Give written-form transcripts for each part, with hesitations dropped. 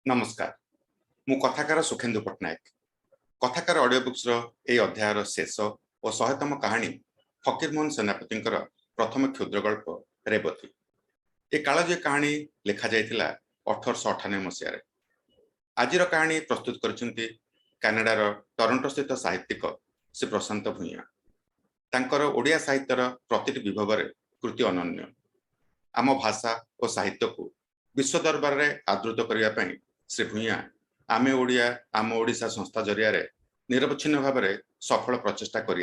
नमस्कार मु कथाकार सुखेन्दु पट्टनायक कथाकार ऑडियो बुक्स ए अध्यायर शेष और 100तम कहानी फकीरमोहन सेनापति प्रथम क्षुद्र गल्प रेवती। ए कालजयी कहानी लिखा जाइतिला 1898 मसीह। आज कहानी प्रस्तुत करछन्ती कनाडार टोरंटो स्थित साहित्यिक श्री प्रशांत भूया। तांकर ओडिया साहित्यर प्रतिटी विभाग में कृति अनन्य। आम भाषा और साहित्य को विश्व दरबार में आदृत करने श्री भूया आमे ओडिया आम ओडिशा संस्था जरिया निरवच्छिन्न भाव में सफल प्रचेषा कर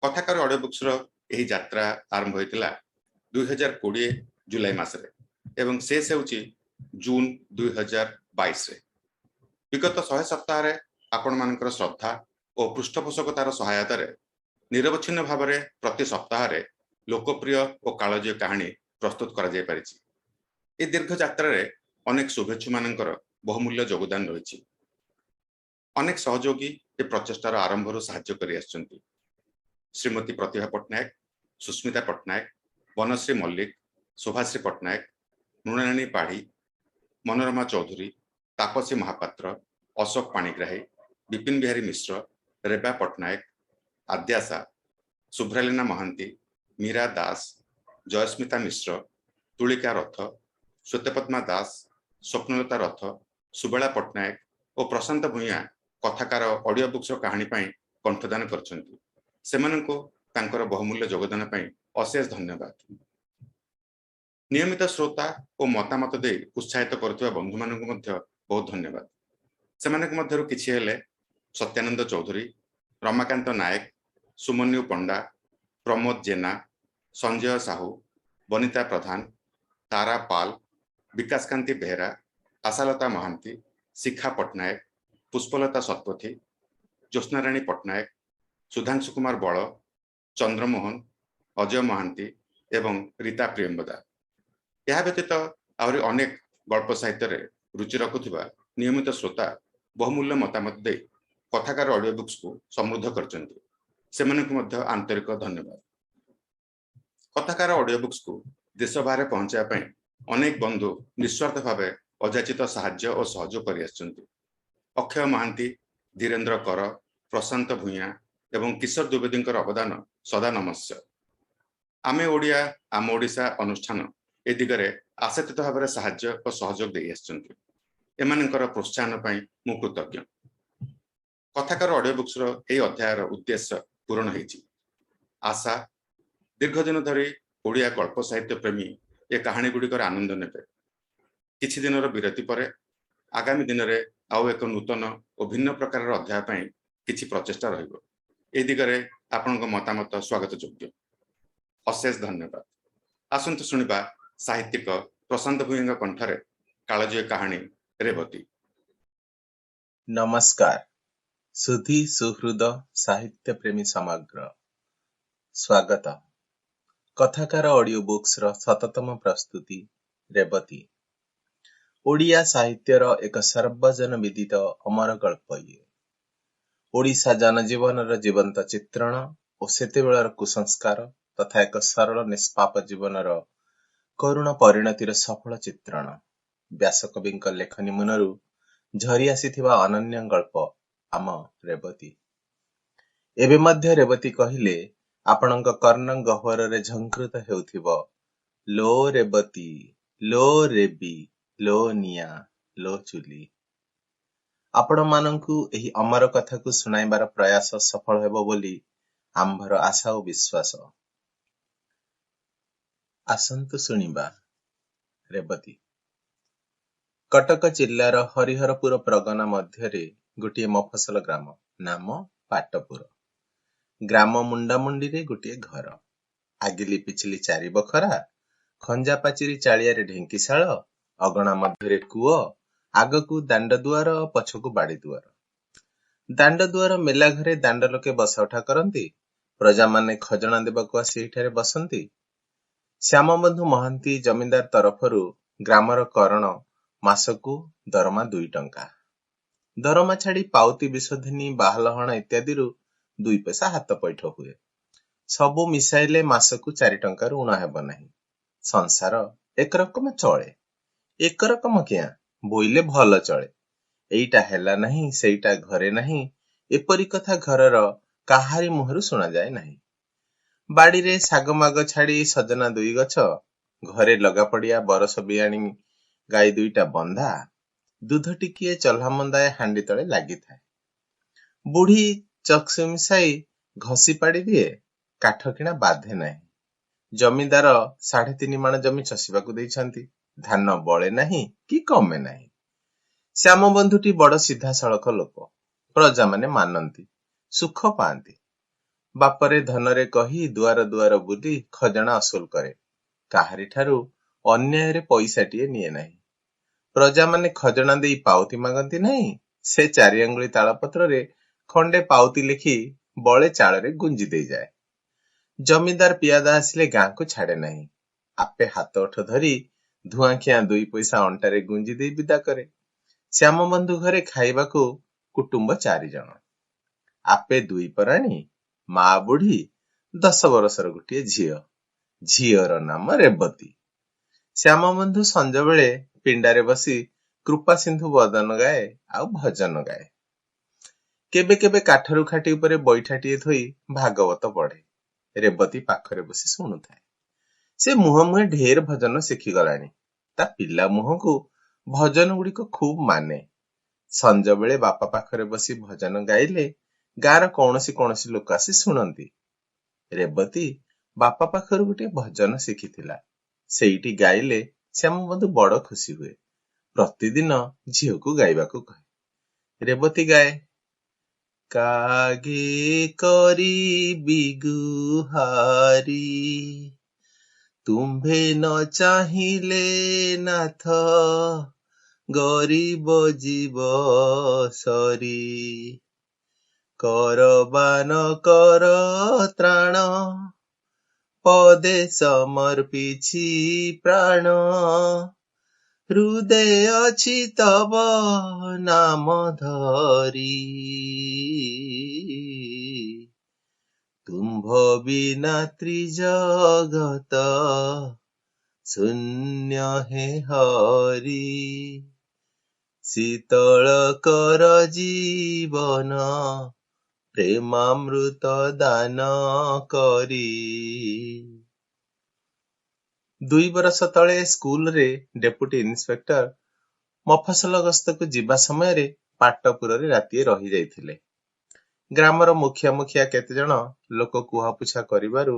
कथाकार ऑडियो बुक्स यही यात्रा आरंभ होता 2020 जुलाई मसरे एवं शेष होउची जून 2022 रे। विगत 100 सप्ताह आपण मानकर श्रद्धा और पृष्ठपोषकतार सहायता निरवच्छिन्न भाव में प्रति सप्ताह लोकप्रिय और कालजयी कहानी प्रस्तुत कर दीर्घ यात्रा अनेक शुभेच्छु मानकर बहुमूल्य योगदान रही। अनेक सहयोगी ए प्रचेष्टार आरंभ साहाय्य कर श्रीमती प्रतिभा पट्टनायक, सुस्मिता पट्टनायक, बनश्री मल्लिक, शोभाश्री पट्टनायक, मृणालिनी पाढ़ी, मनोरमा चौधरी, तापसी महापात्र, अशोक पाणिग्राही, विपिन बिहारी मिश्र, रेबा पट्टनायक, आद्याशा, शुभ्रालीना महांती, मीरा दास, जयस्मिता मिश्र, तुलिका रथ, श्वेतपद्मा दास, स्वप्नलता रथ, सुबेला पट्टनायक और प्रशांत भूया कथाकार ऑडियो बुक्स कहानी कंठदान करछन्ती। सेमानंको तांकर बहुमूल्य योगदान पाई अशेष धन्यवाद। नियमित श्रोता और मतामत दे उत्साहित करथुवा बंधु माननकु मध्य बहुत धन्यवाद। सेमानक मध्यरु किछि हेले सत्यानंद चौधरी, रमाकांत नायक, सुमन्यु पंडा, प्रमोद जेना, संजय साहू, वनिता प्रधान, तारा पाल, विकासकांति बेहरा, आशालता महांती, शिखा पट्टनायक, पुष्पलता शतपथी, ज्योत्स्नाराणी पट्टनायक, सुधांशु कुमार बल, चंद्रमोहन, अजय महांती एवं रीता प्रियंबदा। यह व्यतीत आहरी अनेक गल्प साहित्य रुचि रखुथिबा नियमित श्रोता बहुमूल्य मतामत दे कथाकार ऑडियो बुक्स को समृद्ध करछन्ती। सेमानकु मध्य आंतरिक धन्यवाद। कथाकार ऑडियो बुक्स को देश बाहर पहुंचाया अनेक बंधु निस्वार्थ भाव अजाचित साहाय्य और सहयोग कर अक्षय महांती, धीरेन्द्र कर, प्रशांत भूया एवं किशोर द्विवेदी अवदान सदा नमस्य। आमे ओडिया आम ओडिशा अनुष्ठान ए दिगरे आशातीत भाव में साहाय्य और सहयोग दे एमानकर प्रोत्साहन पाई मु कृतज्ञ। कथाकार ऑडियो बुक्स ए अध्यायर उद्देश्य पूरण होइछि। आशा दीर्घ दिन धरी ओडिया गल्प साहित्य प्रेमी ए कहानी गुड़िकर आनंद नेबे। किछि दिनर विरति परे आगामी दिन में आउ एक नूतन और भिन्न प्रकार अध्याय पाई किछि प्रचेष्टा रहिबो। ए दिगरे आपनक मतामत स्वागत योग्य। अशेष धन्यवाद। आसंतु सुनिबा साहित्यिक प्रशांत भूया कंठरे कालजयी कहानी रेवती। नमस्कार सुधी सुहृद साहित्य प्रेमी समग्र स्वागत। कथाकार ऑडियो बुक्स रो 100तम प्रस्तुति रेवती ओडिया साहित्यर एक सर्वजन विदित अमर गल्प। ये ओडिशा जनजीवन जीवंत चित्रण और सेतेबेलर कुसंस्कार तथा एक सरल निष्पाप जीवनर करुण परिणतिर सफल चित्रण। व्यासकवि लेखनी मुनरु झरी आसीथिबा अनन्य गल्प आम रेवती। एबे मध्य रेवती कहिले आपणक कर्ण गह्वରରେ झंकृत हेउथिबो लो रेवती, लो रेबी, लो निया, लो चुली। आपण मानंकु एही अमर कथा को सुनाइबार प्रयास सफल हेबो बोली आम्भर आशा और विश्वास। आसंतु सुनिबा रेवती। कटक जिल्लार हरिहरपुर प्रगना मध्यरे गोटे मफसल ग्राम नाम पाटपुर। ग्राम मुंडामुंडी रे गोटे घर। आगिली पिछली 4 बखरा, खंजा पाचिरी चालियारे ढेंकीशाल, अगणा मध्यरे कूଅ, आगकू दांड दुआर, पछकू बाड़ी दुआर। दांड दुआर मेला घरे दांड लोके बसा उठा करती। प्रजा माने खजणा देबाकू आसी एठारे बसंती। श्यामबंधु महांती जमींदार तरफरू ग्रामर करण मासकू दरमा 2 टंका। दरमा छाड़ी पाउती विशोधिनी बाहलहण इत्यादि 2 पैसा हाथ पैठ हुए। सबू मिसाइले मासकू 4 टंकार ऊण हेब नहीं। संसार एक रकम चले। एक रकम क्या ବୋଇଲେ ଭଲ ଚଳେ। ଏଇଟା ହେଲା ନାହିଁ, ସେଇଟା ଘରେ ନାହିଁ, ଏପରି କଥା ଘରର କାହାରି ମୁହଁରୁ ଶୁଣାଯାଏ ନାହିଁ। ବାଡିରେ ଶାଗ ମାଗ ଛାଡି ସଜନା 2 ଗଛ, ଘରେ ଲଗା ପଡିଆ ବରଷ ବିଆଣୀ ଗାଈ 2ଟା ବନ୍ଧା, ଦୁଧ ଟିକିଏ ଚହ୍ଲାମନ୍ଦାଏ ହାଣ୍ଡି ତଳେ ଲାଗିଥାଏ। ବୁଢୀ ଚକସି ମିଶାଇ ଘଷି ପାଡ଼ି ଦିଏ, କାଠ କିଣା ବାଧେ ନାହିଁ। ଜମିଦାର 3.5 ମାଣ ଜମି ଚଷିବାକୁ ଦେଇଛନ୍ତି, ଧାନ ବଳେ ନାହିଁ କି କମେ ନାହିଁ। ଶ୍ୟାମବନ୍ଧୁଟି ବଡ଼ ସିଧାସଳଖ ଲୋକ, ପ୍ରଜାମାନେ ମାନନ୍ତି, ସୁଖ ପାଆନ୍ତି। ବାପରେ ଧନରେ କହି ଦୁଆର ଦୁଆର ବୁଲି ଖଜଣା ଅସୁଲ କରେ, କାହାରିଠାରୁ ଅନ୍ୟାୟରେ ପଇସାଟିଏ ନିଏ ନାହିଁ। ପ୍ରଜାମାନେ ଖଜଣା ଦେଇ ପାଉତି ମାଗନ୍ତି ନାହିଁ, ସେ 4 ଆଙ୍ଗୁଳି ତାଳପତ୍ରରେ ଖଣ୍ଡେ ପାଉତି ଲେଖି ବଳେ ଚାଳରେ ଗୁଞ୍ଜି ଦେଇଯାଏ। ଜମିଦାର ପିଆଦା ଆସିଲେ ଗାଁକୁ ଛାଡେ ନାହିଁ, ଆପେ ହାତ ଓଠ ଧରି ଧୂଆଁଖିଆ 2 ପଇସା ଅଣ୍ଟାରେ ଗୁଞ୍ଜି ଦେଇ ବିଦା କରେ। ଶ୍ୟାମବନ୍ଧୁ ଘରେ ଖାଇବାକୁ କୁଟୁମ୍ବ 4 ଜଣ, ଆପେ 2 ପରାଣୀ, ମା ବୁଢୀ, 10 ବର୍ଷର ଗୋଟିଏ ଝିଅ। ଝିଅର ନାମ ରେବତୀ। ଶ୍ୟାମବନ୍ଧୁ ସଞ୍ଜବେଳେ ପିଣ୍ଡାରେ ବସି କୃପା ସିନ୍ଧୁ ବଦନ ଗାଏ ଆଉ ଭଜନ ଗାଏ। କେବେ କେବେ କାଠରୁ ଖାଟି ଉପରେ ବୈଠାଟିଏ ଥୋଇ ଭାଗବତ ପଢେ। ରେବତୀ ପାଖରେ ବସି ଶୁଣୁଥାଏ। ସେ ମୁହଁ ମୁହେଁ ଢେର ଭଜନ ଶିଖିଗଲାଣି। ତା ପିଲା ମୁହଁକୁ ଭଜନ ଗୁଡ଼ିକ ଖୁବ୍ ମାନେ। ସଞ୍ଜବେଳେ ବାପା ପାଖରେ ବସି ଭଜନ ଗାଇଲେ ଗାଁର କୌଣସି ଲୋକ ଆସି ଶୁଣନ୍ତି। ରେବତୀ ବାପା ପାଖରୁ ଗୋଟିଏ ଭଜନ ଶିଖିଥିଲା, ସେଇଟି ଗାଇଲେ ଶ୍ୟାମବନ୍ଧୁ ବଡ ଖୁସି ହୁଏ। ପ୍ରତିଦିନ ଝିଅକୁ ଗାଇବାକୁ କହେ। ରେବତୀ ଗାଏ, କାଗେ କରିବି ଗୁହାରି, ତୁମ୍ଭେ ନ ଚାହିଁଲେ ନାଥ, ଗରିବ ଜୀବ ସରି, କର ବା ନ କର ତ୍ରାଣ, ପଦେ ସମର୍ପିଛି ପ୍ରାଣ, ହୃଦେ ଅଛି ତବ ନାମ ଧରି, ତୁମ୍ଭ ବିନା ତ୍ରିଜଗତ ଶୂନ୍ୟ ହେ ହରି, ଶୀତଳ କର ଜୀବନ, ପ୍ରେମାମୃତ ଦାନ କରି। 2 ବର୍ଷ ତଳେ ସ୍କୁଲରେ ଡେପୁଟି ଇନ୍ସପେକ୍ଟର ମଫସଲ ଗସ୍ତକୁ ଯିବା ସମୟରେ ପାଟପୁରରେ ରାତିଏ ରହିଯାଇଥିଲେ। ଗ୍ରାମର ମୁଖିଆ କେତେଜଣ ଲୋକ କୁହାପୁଛା କରିବାରୁ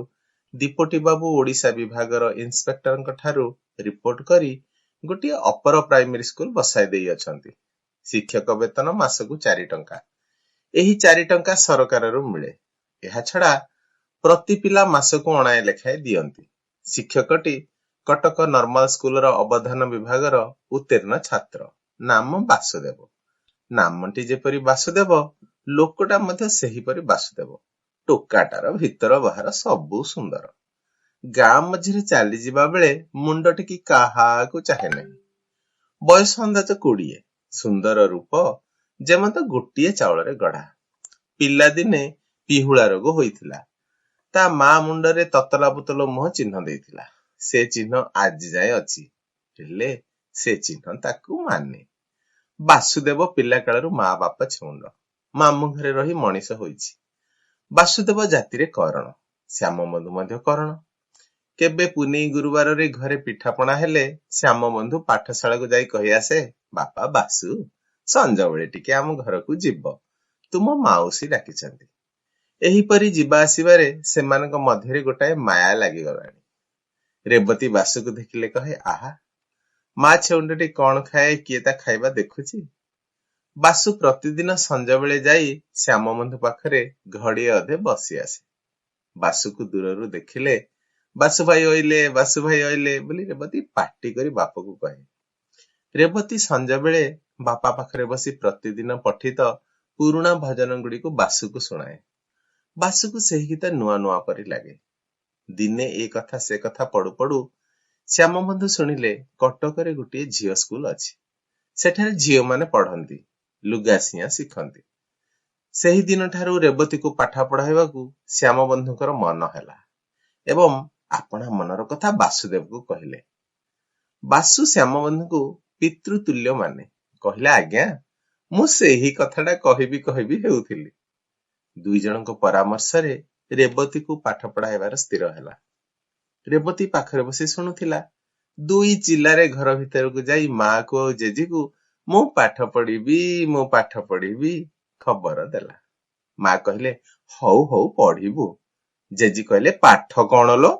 ଦୀପଟି ବାବୁ ଓଡ଼ିଶା ବିଭାଗର ଇନ୍ସପେକ୍ଟରଙ୍କ ଠାରୁ ରିପୋର୍ଟ କରି ଗୋଟିଏ ଅପର ପ୍ରାଇମେରୀ ସ୍କୁଲ ବସାଇ ଦେଇଅଛନ୍ତି। ଶିକ୍ଷକ ବେତନ ମାସକୁ 4 ଟଙ୍କା। ଏହି 4 ଟଙ୍କା ସରକାରରୁ ମିଳେ। ଏହା ଛଡା ପ୍ରତି ପିଲା ମାସକୁ ଅଣାଏ ଲେଖାଏଁ ଦିଅନ୍ତି। ଶିକ୍ଷକଟି କଟକ ନର୍ମାଲ ସ୍କୁଲର ଅବଧାନ ବିଭାଗର ଉତ୍ତୀର୍ଣ୍ଣ ଛାତ୍ର। ନାମ ବାସୁଦେବ। ନାମଟି ଯେପରି ବାସୁଦେବ, ଲୋକଟା ମଧ୍ୟ ସେହିପରି ବାସୁଦେବ। ଟୋକାଟାର ଭିତର ବାହାର ସବୁ ସୁନ୍ଦର। ଗାଁ ମଝିରେ ଚାଲିଯିବା ବେଳେ ମୁଣ୍ଡ ଟେକି କାହାକୁ ଚାହେଁ ନାହିଁ। ବୟସ ଅନ୍ଦାଜ 20। ସୁନ୍ଦର ରୂପ, ଯେମନ୍ତ ଗୋଟିଏ ଚାଉଳରେ ଗଢା। ପିଲାଦିନେ ପିହୁଳା ରୋଗ ହୋଇଥିଲା। ତା ମା ମୁଣ୍ଡରେ ତତଲା ବୁତଲ ମୁହଁ ଚିହ୍ନ ଦେଇଥିଲା। ସେ ଚିହ୍ନ ଆଜି ଯାଏ ଅଛି, ହେଲେ ସେ ଚିହ୍ନ ତାକୁ ମାନେ। ବାସୁଦେବ ପିଲା କାଳରୁ ମା ବାପା ଛେଉଣ୍ଡ, ମାମୁଁ ଘରେ ରହି ମଣିଷ ହୋଇଛି। ବାସୁଦେବ ଜାତିରେ କରଣ, ଶ୍ୟାମବନ୍ଧୁ ମଧ୍ୟ କରଣ। କେବେ ପୁନେଇ ଗୁରୁବାରରେ ଘରେ ପିଠାପଣା ହେଲେ ଶ୍ୟାମବନ୍ଧୁ ପାଠଶାଳାକୁ ଯାଇ କହି ଆସେ, ବାପା ବାସୁ, ସଞ୍ଜବେଳେ ଟିକେ ଆମ ଘରକୁ ଯିବ, ତୁମ ମାଉସୀ ଡାକିଛନ୍ତି। ଏହିପରି ଯିବା ଆସିବାରେ ସେମାନଙ୍କ ମଧ୍ୟରେ ଗୋଟାଏ ମାୟା ଲାଗିଗଲାଣି। ରେବତୀ ବାସୁକୁ ଦେଖିଲେ କହେ, ଆହା, ମା ଛେଉଣ୍ଡଟି କଣ ଖାଏ, କିଏ ତା ଖାଇବା ଦେଖୁଛି। ବାସୁ ପ୍ରତିଦିନ ସଞ୍ଜବେଳେ ଯାଇ ଶ୍ୟାମବନ୍ଧୁ ପାଖରେ ଘଡ଼ିଏ ଅଧେ ବସି ଆସେ। ବାସୁକୁ ଦୂରରୁ ଦେଖିଲେ ବାସୁ ଭାଇ ଅଇଲେ ବୋଲି ରେବତୀ ପାଟି କରି ବାପକୁ କହେ। ରେବତୀ ସଞ୍ଜବେଳେ ବାପା ପାଖରେ ବସି ପ୍ରତିଦିନ ପଠିତ ପୁରୁଣା ଭଜନ ଗୁଡ଼ିକୁ ବାସୁକୁ ଶୁଣାଏ। ବାସୁକୁ ସେହି ଗୀତ ନୂଆ ପରି ଲାଗେ। ଦିନେ ଏ କଥା ସେ କଥା ପଡୁ ପଡୁ ଶ୍ୟାମବନ୍ଧୁ ଶୁଣିଲେ କଟକରେ ଗୋଟିଏ ଝିଅ ସ୍କୁଲ ଅଛି। ସେଠାରେ ଝିଅମାନେ ପଢନ୍ତି, ଲୁଗାସିଆଁ ଶିଖନ୍ତି। ସେହି ଦିନଠାରୁ ରେବତୀକୁ ପାଠ ପଢାଇବାକୁ ଶ୍ୟାମବନ୍ଧୁଙ୍କର ମନ ହେଲା ଏବଂ ଆପଣା ମନର କଥା ବାସୁଦେବକୁ କହିଲେ। ବାସୁ ଶ୍ୟାମବନ୍ଧୁଙ୍କୁ ପିତୃତୁଲ୍ୟ ମାନେ। କହିଲା, ଆଜ୍ଞା ମୁଁ ସେହି କଥାଟା କହିବି ହେଉଥିଲି। ଦୁଇ ଜଣଙ୍କ ପରାମର୍ଶରେ ରେବତୀକୁ ପାଠ ପଢାଇବାର ସ୍ଥିର ହେଲା। ରେବତୀ ପାଖରେ ବସି ଶୁଣୁଥିଲା। ଦୁଇ ଚିଲାରେ ଘର ଭିତରକୁ ଯାଇ ମାକୁ ଆଉ ଜେଜିକୁ ମୁଁ ପାଠ ପଢିବି ଖବର ଦେଲା। ମା କହିଲେ, ହଉ ପଢିବୁ। ଜେଜି କହିଲେ, ପାଠ କଣ ଲୋ,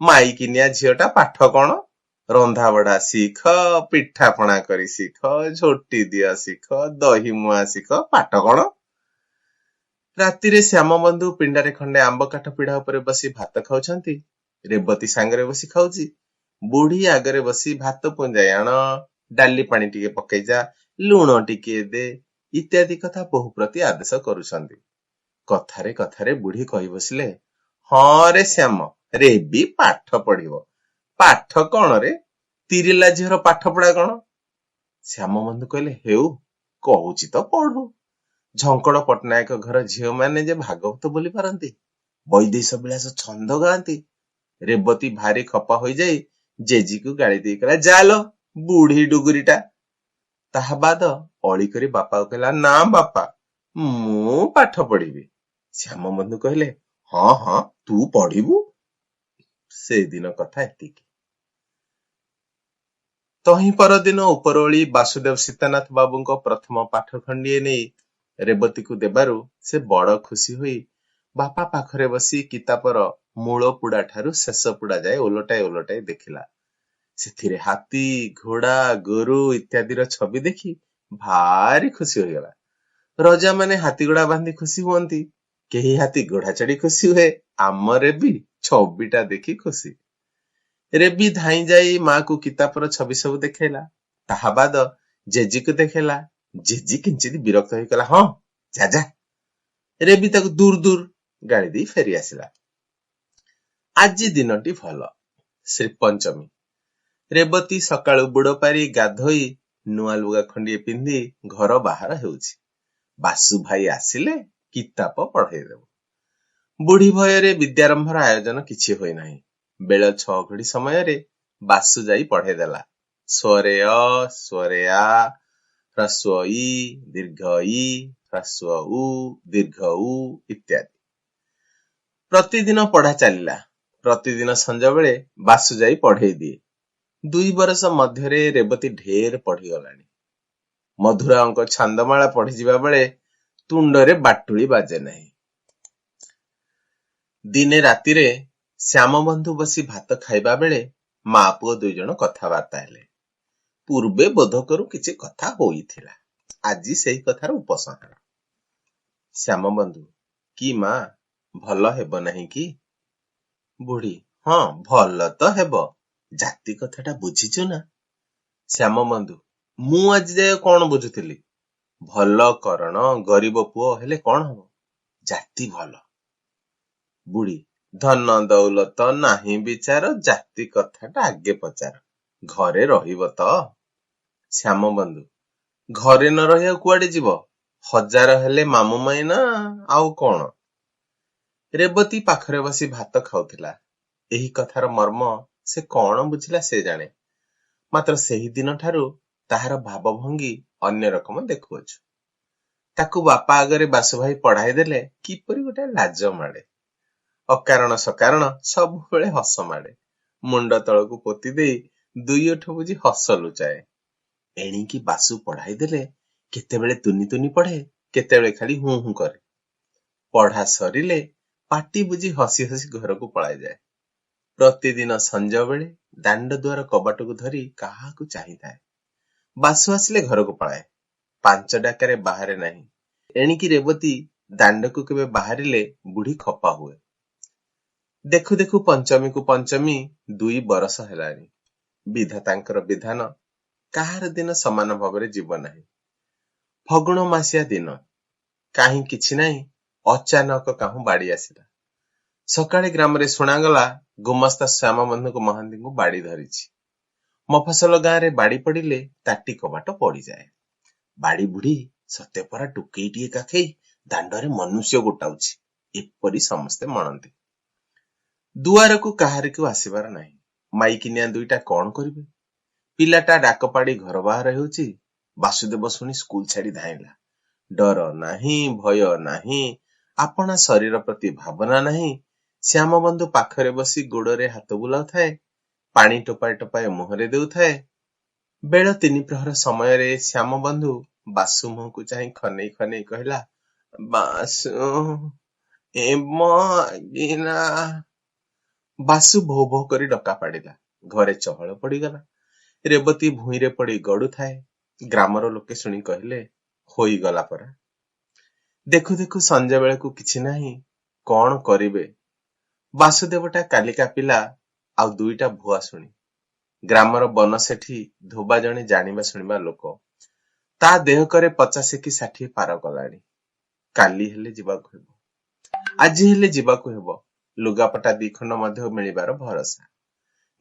ମାଇକିନିଆ ଝିଅଟା ପାଠ କଣ? ରନ୍ଧାବଢା ଶିଖ, ପିଠାପଣା କରି ଶିଖ, ଝୋଟି ଦିଅ ଶିଖ, ଦହି ମୁଆଁ ଶିଖ, ପାଠ କଣ? ରାତିରେ ଶ୍ୟାମବନ୍ଧୁ ପିଣ୍ଡାରେ ଖଣ୍ଡେ ଆମ୍ବ କାଠ ପିଢା ଉପରେ ବସି ଭାତ ଖାଉଛନ୍ତି। ରେବତୀ ସାଙ୍ଗରେ ବସି ଖାଉଛି। ବୁଢୀ ଆଗରେ ବସି ଭାତ ପୁଞ୍ଜାଇ ଆଣ, ଡାଲି ପାଣି ଟିକେ ପକେଇ ଯା, ଲୁଣ ଟିକେ ଦେ ଇତ୍ୟାଦି କଥା ବୋହୂ ପ୍ରତି ଆଦେଶ କରୁଛନ୍ତି। କଥାରେ ବୁଢୀ କହି ବସିଲେ, ହଁ ରେ ଶ୍ୟାମ, ରେବି ପାଠ ପଢିବ। ପାଠ କଣ ରେ, ତିରିଲା ଝିଅର ପାଠ ପଢା କଣ? ଶ୍ୟାମବନ୍ଧୁ କହିଲେ, ହେଉ କହୁଛି ତ ପଢୁ। ଝଙ୍କଡ ପଟ୍ଟନାୟକ ଘର ଝିଅ ମାନେ ଯେ ଭାଗବତ ବୋଲି ପାରନ୍ତି, ବୈଦେଶ ବିଳାସ ଛନ୍ଦ ଗାଆନ୍ତି। ରେବତୀ ଭାରି ଖପା ହୋଇଯାଇ ଜେଜିକୁ ଗାଳି ଦେଇ କହିଲା, ଯାଲୋ ବୁଢୀ ଡୁଗୁରିଟା। ତାହା ବାଦ ଅଳି କରି ବାପାକୁ କହିଲା, ନା ବାପା ମୁଁ ପାଠ ପଢିବି। ଶ୍ୟାମବନ୍ଧୁ କହିଲେ, ହଁ ତୁ ପଢିବୁ। ସେଦିନ କଥା ଏତିକି। ତହିଁ ପରଦିନ ଉପରଓଳି ବାସୁଦେବ ସୀତାନାଥ ବାବୁଙ୍କ ପ୍ରଥମ ପାଠ ଖଣ୍ଡିଏ ନେଇ ରେବତୀକୁ ଦେବାରୁ ସେ ବଡ ଖୁସି ହୋଇ ବାପା ପାଖରେ ବସି କିତାପର ମୂଳ ପୁଡା ଠାରୁ ଶେଷ ପୁଡା ଯାଏ ଓଲଟାଇ ଦେଖିଲା। ସେଥିରେ ହାତୀ, ଘୋଡା, ଗୋରୁ ଇତ୍ୟାଦିର ଛବି ଦେଖି ଭାରି ଖୁସି ହୋଇଗଲା। ରଜା ମାନେ ହାତୀ ଘୋଡା ବାନ୍ଧି ଖୁସି ହୁଅନ୍ତି, କେହି ହାତୀ ଘୋଡା ଚଢି ଖୁସି ହୁଏ। ଆମ ରେବି ଛବିଟା ଦେଖି ଖୁସି। ରେବି ଧାଇଁ ଯାଇ ମାକୁ କିତାପର ଛବି ସବୁ ଦେଖେଇଲା। ତାହା ବାଦ ଜେଜିକୁ ଦେଖେଇଲା। ଜେଜି କିଞ୍ଚିତ ବିରକ୍ତ ହୋଇ କହିଲା, ହଁ ଯା। ରେବି ତାକୁ ଦୂର ଗାଳି ଦେଇ ଫେରି ଆସିଲା। ଆଜି ଦିନଟି ଭଲ, ଶ୍ରୀପଞ୍ଚମୀ। ରେବତୀ ସକାଳୁ ବୁଡ ପାରି ଗାଧୋଇ ନୂଆ ଲୁଗା ଖଣ୍ଡିଏ ପିନ୍ଧି ଘର ବାହାର ହେଉଛି। ବାସୁ ଭାଇ ଆସିଲେ କିତାପ ପଢେଇଦେବ। ବୁଢୀ ଭୟରେ ବିଦ୍ୟାରମ୍ଭର ଆୟୋଜନ କିଛି ହୋଇନାହିଁ। ବେଳ 6 ଘଡ଼ି ସମୟରେ ବାସୁ ଯାଇ ପଢେଇ ଦେଲା। ସ୍ୱରେ ଅ, ସ୍ୱରେ ଆ, ହ୍ରସ୍ୱ ଇ, ଦୀର୍ଘ ଇ, ହ୍ରସ୍ୱ ଉ, ଦୀର୍ଘ ଉ ଇତ୍ୟାଦି। ପ୍ରତିଦିନ ପଢା ଚାଲିଲା। ପ୍ରତିଦିନ ସଞ୍ଜବେଳେ ବାସୁ ଯାଇ ପଢେଇ ଦିଏ। 2 ବର୍ଷ ମଧ୍ୟରେ ରେବତୀ ଢେର ପଢିଗଲାଣି। ମଧୁରା ଅଙ୍କ ଛାନ୍ଦମାଳା ପଢିଯିବା ବେଳେ ତୁଣ୍ଡରେ ବାଟୁଳି ବାଜେ ନାହିଁ। ଦିନେ ରାତିରେ ଶ୍ୟାମବନ୍ଧୁ ବସି ଭାତ ଖାଇବା ବେଳେ ମା ପୁଅ 2 ଜଣ କଥାବାର୍ତ୍ତା ହେଲେ। ପୂର୍ବେ ବୋଧ କରୁ କିଛି କଥା ହୋଇଥିଲା। ଆଜି ସେହି କଥାର ଉପସଂହାର। ଶ୍ୟାମବନ୍ଧୁ, କି ମା, ଭଲ ହେବ ନାହିଁ କି? ବୁଢୀ, ହଁ ଭଲ ତ ହେବ, ଜାତି କଥାଟା ବୁଝିଛୁ ନା? ଶ୍ୟାମବନ୍ଧୁ, ମୁଁ ଆଜି ଯାଏ କଣ ବୁଝୁଥିଲି? ଭଲ କରଣ ଗରିବ ପୁଅ ହେଲେ କଣ ହବ, ଜାତି ଭଲ। ବୁଢୀ, ଧନ ଦୌଲତ ନାହିଁ ବିଚାର, ଜାତି କଥାଟା ଆଗେ ପଚାର, ଘରେ ରହିବ ତ? ଶ୍ୟାମବନ୍ଧୁ, ଘରେ ନ ରହି ଆଉ କୁଆଡେ ଯିବ? 1000 ହେଲେ ମାମୁଁ ମାଇଁ ନା ଆଉ କଣ? ରେବତୀ ପାଖରେ ବସି ଭାତ ଖାଉଥିଲା। ଏହି କଥାର ମର୍ମ ସେ କଣ ବୁଝିଲା ସେ ଜାଣେ। ମାତ୍ର ସେହି ଦିନ ଠାରୁ ତାହାର ଭାବଭଙ୍ଗୀ ଅନ୍ୟ ରକମ ଦେଖୁଅଛୁ। ତାକୁ ବାପା ଆଗରେ ବାସୁଭାଇ ପଢାଇ ଦେଲେ କିପରି ଗୋଟେ ଲାଜ ମାଡେ। ଅକାରଣ ସକାରଣ ସବୁବେଳେ ହସ ମାଡେ। ମୁଣ୍ଡ ତଳକୁ ପୋତି ଦେଇ 2 ଓଠ ବୁଜି ହସ ଲୁଚାଏ। ଏଣିକି ବାସୁ ପଢାଇ ଦେଲେ କେତେବେଳେ ତୁନି ପଢେ, କେତେବେଳେ ଖାଲି ହୁଁ କରେ। ପଢା ସରିଲେ ପାଟି ବୁଜି ହସି ଘରକୁ ପଳାଇଯାଏ। ପ୍ରତିଦିନ ସଞ୍ଜ ବେଳେ ଦାଣ୍ଡ ଦୁଆର କବାଟକୁ ଧରି କାହାକୁ ଚାହିଁଥାଏ। ବାସୁ ଆସିଲେ ଘରକୁ ପଳାଏ। 5 ଡାକାରେ ବାହାରେ ନାହିଁ। ଏଣିକି ରେବତୀ ଦାଣ୍ଡକୁ କେବେ ବାହାରିଲେ ବୁଢୀ ଖପା ହୁଏ। ଦେଖୁ ଦେଖୁ ପଞ୍ଚମୀକୁ ପଞ୍ଚମୀ 2 ବର୍ଷ ହେଲାଣି। ବିଧାତାଙ୍କର ବିଧାନ, କାହାର ଦିନ ସମାନ ଭାବରେ ଯିବ ନାହିଁ। ଫଗୁଣ ମାସିଆ ଦିନ, କାହିଁ କିଛି ନାହିଁ, ଅଚାନକ କାହୁଁ ବାଡି ଆସିଲା। ସକାଳେ ଗ୍ରାମରେ ଶୁଣାଗଲା ଗୁମସ୍ତା ଶ୍ୟାମବନ୍ଧୁଙ୍କୁ ମହାନ୍ତିଙ୍କୁ ବାଡି ଧରିଛି। ମଫସଲ ଗାଁରେ ବାଡି ପଡିଲେ ତାଟି କବାଟ ପଡିଯାଏ। ବାଡି ବୁଢୀ ସତେ ପରା ଟୁକେଇଟିଏ କାଖେଇ ଦାଣ୍ଡରେ ମନୁଷ୍ୟ ଗୋଟାଉଛି, ଏପରି ସମସ୍ତେ ମଣନ୍ତି। ଦୁଆରକୁ କାହାରିକୁ ଆସିବାର ନାହିଁ। ମାଇକିନିଆ 2ଟା କଣ କରିବେ? ପିଲାଟା ଡାକ ପାଡ଼ି ଘର ବାହାର ହେଉଛି। ବାସୁଦେବ ଶୁଣି ସ୍କୁଲ ଛାଡି ଧାଇଁଲା। ଡର ନାହିଁ, ଭୟ ନାହିଁ, ଆପଣା ଶରୀର ପ୍ରତି ଭାବନା ନାହିଁ। ଶ୍ୟାମବନ୍ଧୁ ପାଖରେ ବସି ଗୋଡରେ ହାତ ବୁଲାଉଥାଏ, ପାଣି ଟୋପାଏ ଟୋପାଏ ମୁହଁରେ ଦେଉଥାଏ। ବେଳ 3 ପ୍ରହର ସମୟରେ ଶ୍ୟାମବନ୍ଧୁ ବାସୁ ମୁହଁକୁ ଚାହିଁ ଖନେଇ ଖନେଇ କହିଲା, ବାସୁ ଏମ ଆଗିନା। ବାସୁ ଭୋ ଭୋ କରି ଡକା ପାଡ଼ିଲା। ଘରେ ଚହଳ ପଡିଗଲା। ରେବତୀ ଭୂଇଁରେ ପଡି ଗଡୁଥାଏ। ଗ୍ରାମର ଲୋକେ ଶୁଣି କହିଲେ, ହୋଇଗଲା ପରା। ଦେଖୁ ଦେଖୁ ସଞ୍ଜ ବେଳକୁ କିଛି ନାହିଁ। କଣ କରିବେ? ବାସୁଦେବଟା କାଲିକା ପିଲା, ଆଉ 2ଟା ଭୁଆସୁଣୀ। ଗ୍ରାମର ବନଶେଠୀ ଧୋବା ଜଣେ ଜାଣିବା ଶୁଣିବା ଲୋକ। ତା ଦେହକରେ 50 କି 60 ପାର ଗଲାଣି। କାଲି ହେଲେ ଯିବାକୁ ହେବ, ଆଜି ହେଲେ ଯିବାକୁ ହେବ। ଲୁଗାପଟା 2 ଖଣ୍ଡ ମଧ୍ୟ ମିଳିବାର ଭରସା।